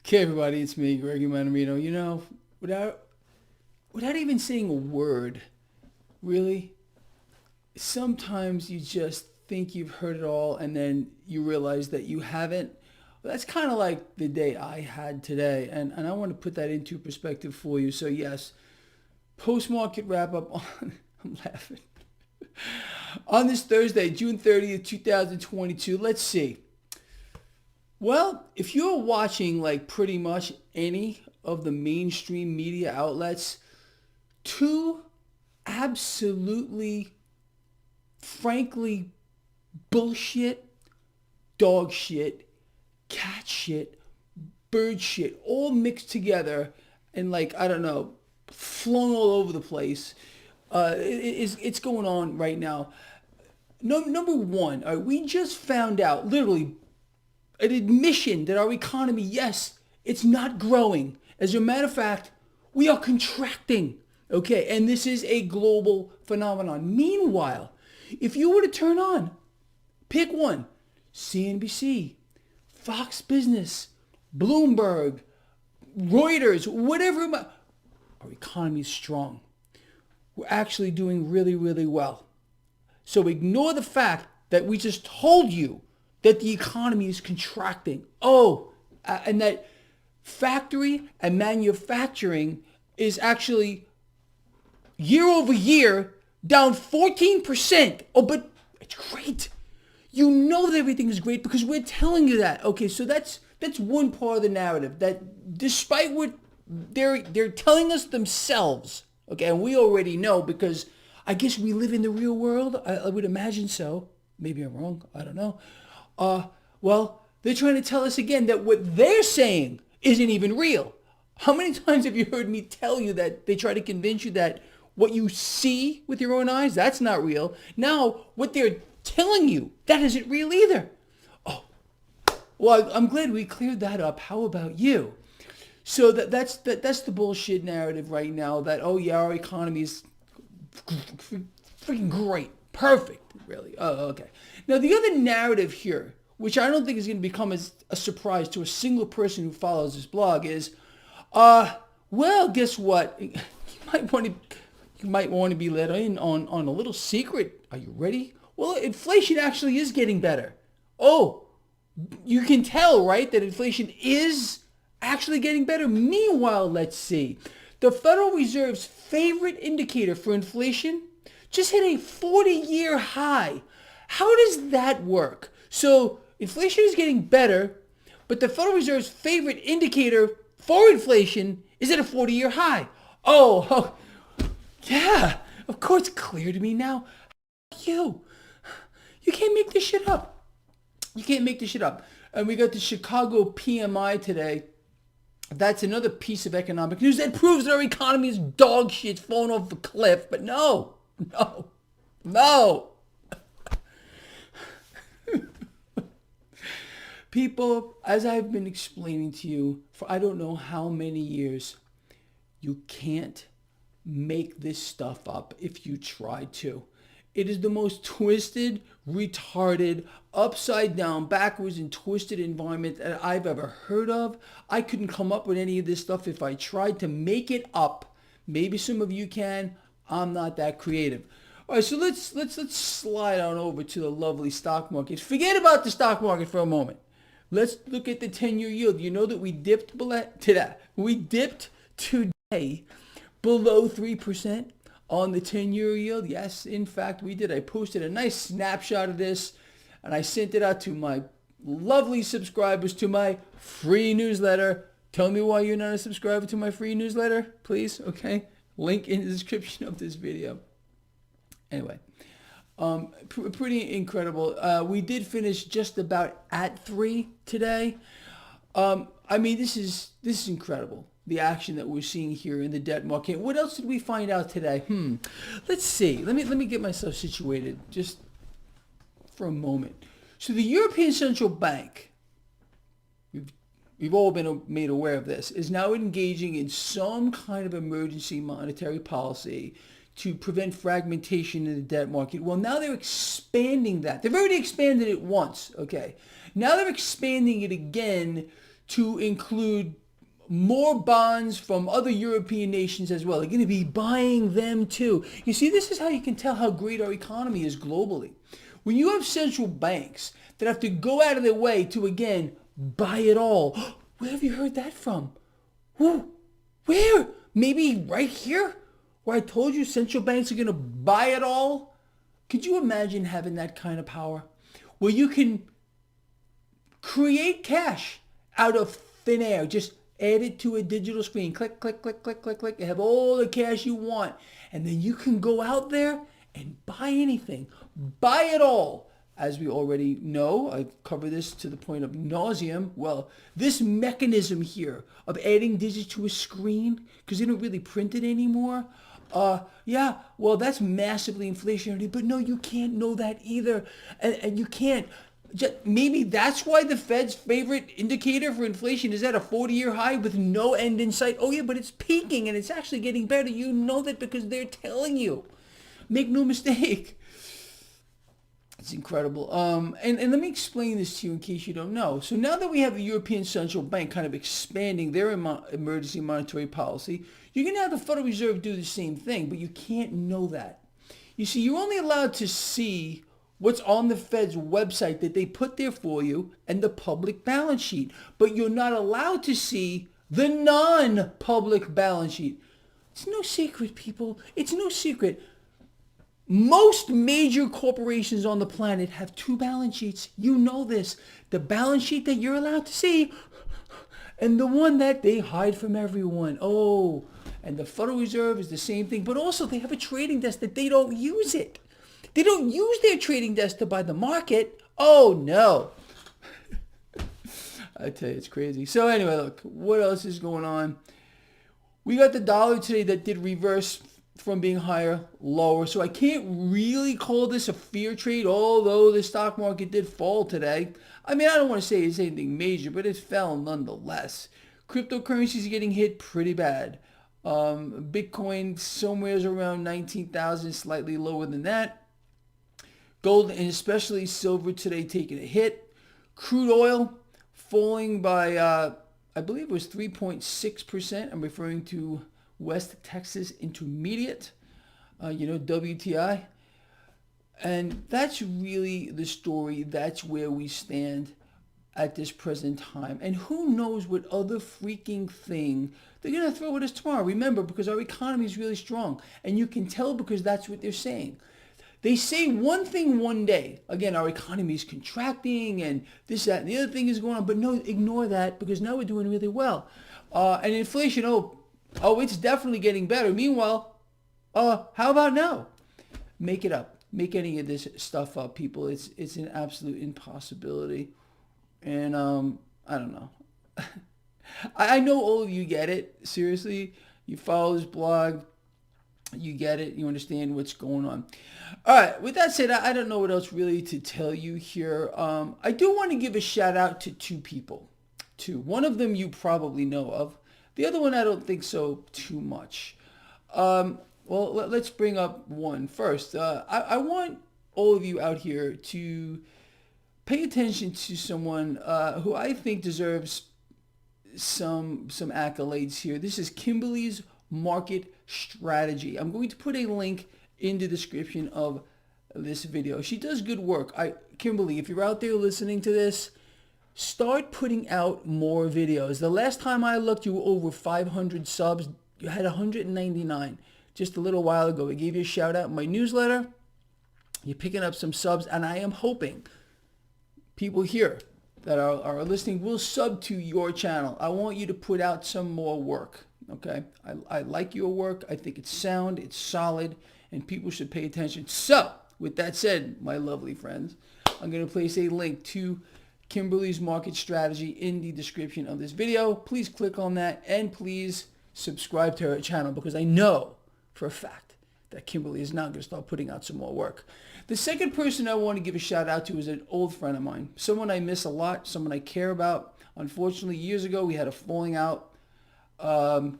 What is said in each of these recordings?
Okay, everybody, it's me, Gregory Mannarino. Without even saying a word, really, sometimes you just think you've heard it all and then you realize that you haven't. Well, that's kind of like the day I had today, and I want to put that into perspective for you. So yes, post-market wrap-up on, I'm laughing, on this Thursday, June 30th, 2022. Let's see. Well, if you're watching like pretty much any of the mainstream media outlets, two absolutely, frankly, bullshit, dog shit, cat shit, bird shit, all mixed together and like, I don't know, flung all over the place. It's going on right now. Number one, we just found out, literally, an admission that our economy, yes, it's not growing. As a matter of fact, we are contracting. Okay, and this is a global phenomenon. Meanwhile, if you were to turn on, pick one, CNBC, Fox Business, Bloomberg, Reuters, whatever, our economy is strong. We're actually doing really, really well. So ignore the fact that we just told you that the economy is contracting. And that factory and manufacturing is actually year over year down 14%. Oh, but it's great. You know that everything is great because we're telling you that. Okay, so that's one part of the narrative, that despite what they're telling us themselves, okay, and we already know because I guess we live in the real world. I would imagine so. Maybe I'm wrong. I don't know. Well, they're trying to tell us again that what they're saying isn't even real. How many times have you heard me tell you that they try to convince you that what you see with your own eyes, that's not real? Now, what they're telling you, that isn't real either. Oh, well, I'm glad we cleared that up. How about you? So that's the bullshit narrative right now that, oh yeah, our economy is freaking great. Perfect, really. Oh, okay. Now, the other narrative here, which I don't think is going to become a surprise to a single person who follows this blog, is, well, guess what? You might want to be let in on a little secret. Are you ready? Well, inflation actually is getting better. Oh, you can tell, right, that inflation is actually getting better. Meanwhile, let's see. The Federal Reserve's favorite indicator for inflation just hit a 40-year high. How does that work? So inflation is getting better, but the Federal Reserve's favorite indicator for inflation is at a 40-year high. Oh, yeah, of course, it's clear to me now. You can't make this shit up. You can't make this shit up. And we got the Chicago PMI today. That's another piece of economic news that proves that our economy is dog shit, falling off the cliff. But no. People, as I've been explaining to you for I don't know how many years, you can't make this stuff up if you try to. It is the most twisted, retarded, upside down, backwards and twisted environment that I've ever heard of. I couldn't come up with any of this stuff if I tried to make it up. Maybe some of you can. I'm not that creative. All right, so let's slide on over to the lovely stock market. Forget about the stock market for a moment. Let's look at the 10-year yield. You know that we dipped today below 3% on the 10-year yield. Yes, in fact, we did. I posted a nice snapshot of this, and I sent it out to my lovely subscribers to my free newsletter. Tell me why you're not a subscriber to my free newsletter, please, okay? Link in the description of this video. Anyway, pretty incredible. We did finish just about at 3 today. I mean, this is incredible. The action that we're seeing here in the debt market. What else did we find out today? Let's see. Let me get myself situated just for a moment. So the European Central Bank, we've all been made aware of this, is now engaging in some kind of emergency monetary policy to prevent fragmentation in the debt market. Well, now they're expanding that. They've already expanded it once, okay? Now they're expanding it again to include more bonds from other European nations as well. They're going to be buying them too. You see, this is how you can tell how great our economy is globally. When you have central banks that have to go out of their way to, again, buy it all. Where have you heard that from? Who? Where? Maybe right here? Where I told you central banks are going to buy it all? Could you imagine having that kind of power? Where you can create cash out of thin air. Just add it to a digital screen. Click, click, click, click, click, click. You have all the cash you want. And then you can go out there and buy anything. Buy it all. As we already know, I've covered this to the point of nauseum. Well, this mechanism here of adding digits to a screen, because they don't really print it anymore, yeah, well, that's massively inflationary. But no, you can't know that either. And you can't. Maybe that's why the Fed's favorite indicator for inflation is at a 40-year high with no end in sight. Oh, yeah, but it's peaking and it's actually getting better. You know that because they're telling you. Make no mistake. It's incredible. And let me explain this to you in case you don't know. So now that we have the European Central Bank kind of expanding their emergency monetary policy, you're going to have the Federal Reserve do the same thing, but you can't know that. You see, you're only allowed to see what's on the Fed's website that they put there for you and the public balance sheet, but you're not allowed to see the non-public balance sheet. It's no secret, people. It's no secret. Most major corporations on the planet have two balance sheets. You know this. The balance sheet that you're allowed to see and the one that they hide from everyone. Oh, and the Federal Reserve is the same thing. But also they have a trading desk that they don't use it. They don't use their trading desk to buy the market. Oh, no. I tell you, it's crazy. So anyway, look, what else is going on? We got the dollar today that did reverse from being higher, lower. So I can't really call this a fear trade, although the stock market did fall today. I mean, I don't want to say it's anything major, but it fell nonetheless. Cryptocurrencies are getting hit pretty bad. Bitcoin somewhere around 19,000, slightly lower than that. Gold and especially silver today taking a hit. Crude oil falling by, I believe it was 3.6%. I'm referring to West Texas Intermediate, WTI. And that's really the story. That's where we stand at this present time. And who knows what other freaking thing they're going to throw at us tomorrow. Remember, because our economy is really strong. And you can tell because that's what they're saying. They say one thing one day. Again, our economy is contracting and this, that, and the other thing is going on. But no, ignore that because now we're doing really well. And inflation, oh, it's definitely getting better. Meanwhile, how about now? Make it up. Make any of this stuff up, people. It's an absolute impossibility. And I don't know. I know all of you get it. Seriously, you follow this blog. You get it. You understand what's going on. All right. With that said, I don't know what else really to tell you here. I do want to give a shout out to two people. One of them you probably know of. The other one I don't think so too much. Well, let's bring up one first. I want all of you out here to pay attention to someone who I think deserves some accolades here. This is Kimberly's Market Strategy. I'm going to put a link in the description of this video. She does good work. Kimberly, if you're out there listening to this, start putting out more videos. The last time I looked, you were over 500 subs. You had 199 just a little while ago. I gave you a shout out in my newsletter. You're picking up some subs, and I am hoping people here that are listening will sub to your channel. I want you to put out some more work. Okay, I like your work. I think it's sound, it's solid, and people should pay attention. So, with that said, my lovely friends, I'm going to place a link to Kimberly's Market Strategy in the description of this video. Please click on that, and please subscribe to her channel because I know for a fact that Kimberly is now going to start putting out some more work. The second person I want to give a shout out to is an old friend of mine, someone I miss a lot, someone I care about. Unfortunately, years ago, we had a falling out. I'm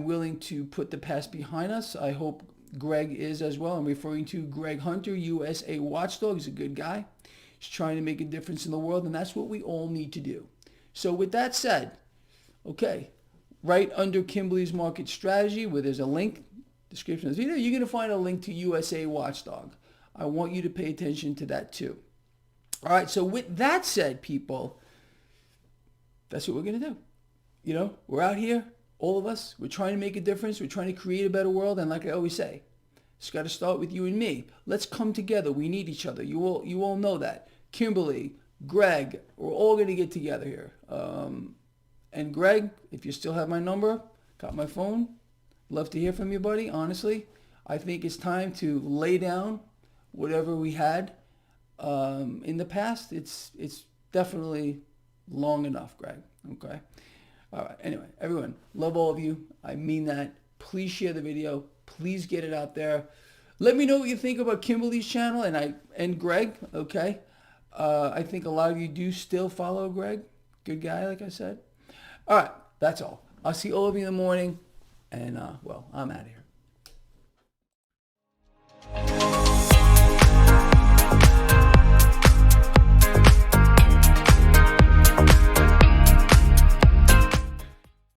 willing to put the past behind us. I hope Greg is as well. I'm referring to Greg Hunter, USA Watchdog. He's a good guy. He's trying to make a difference in the world, and that's what we all need to do. So with that said, okay, right under Kimberly's market strategy, where there's a link, description of this video, you're going to find a link to USA Watchdog. I want you to pay attention to that too. All right, so with that said, people, that's what we're going to do. You know, we're out here, all of us. We're trying to make a difference. We're trying to create a better world. And like I always say, it's got to start with you and me. Let's come together. We need each other. You all know that. Kimberly, Greg, we're all going to get together here. And Greg, if you still have my number, got my phone, love to hear from you, buddy. Honestly, I think it's time to lay down whatever we had in the past. It's definitely long enough, Greg. Okay. All right. Anyway, everyone, love all of you. I mean that. Please share the video. Please get it out there. Let me know what you think about Kimberly's channel and Greg. Okay. I think a lot of you do still follow Greg. Good guy, like I said. All right. That's all. I'll see all of you in the morning. And, well, I'm out of here.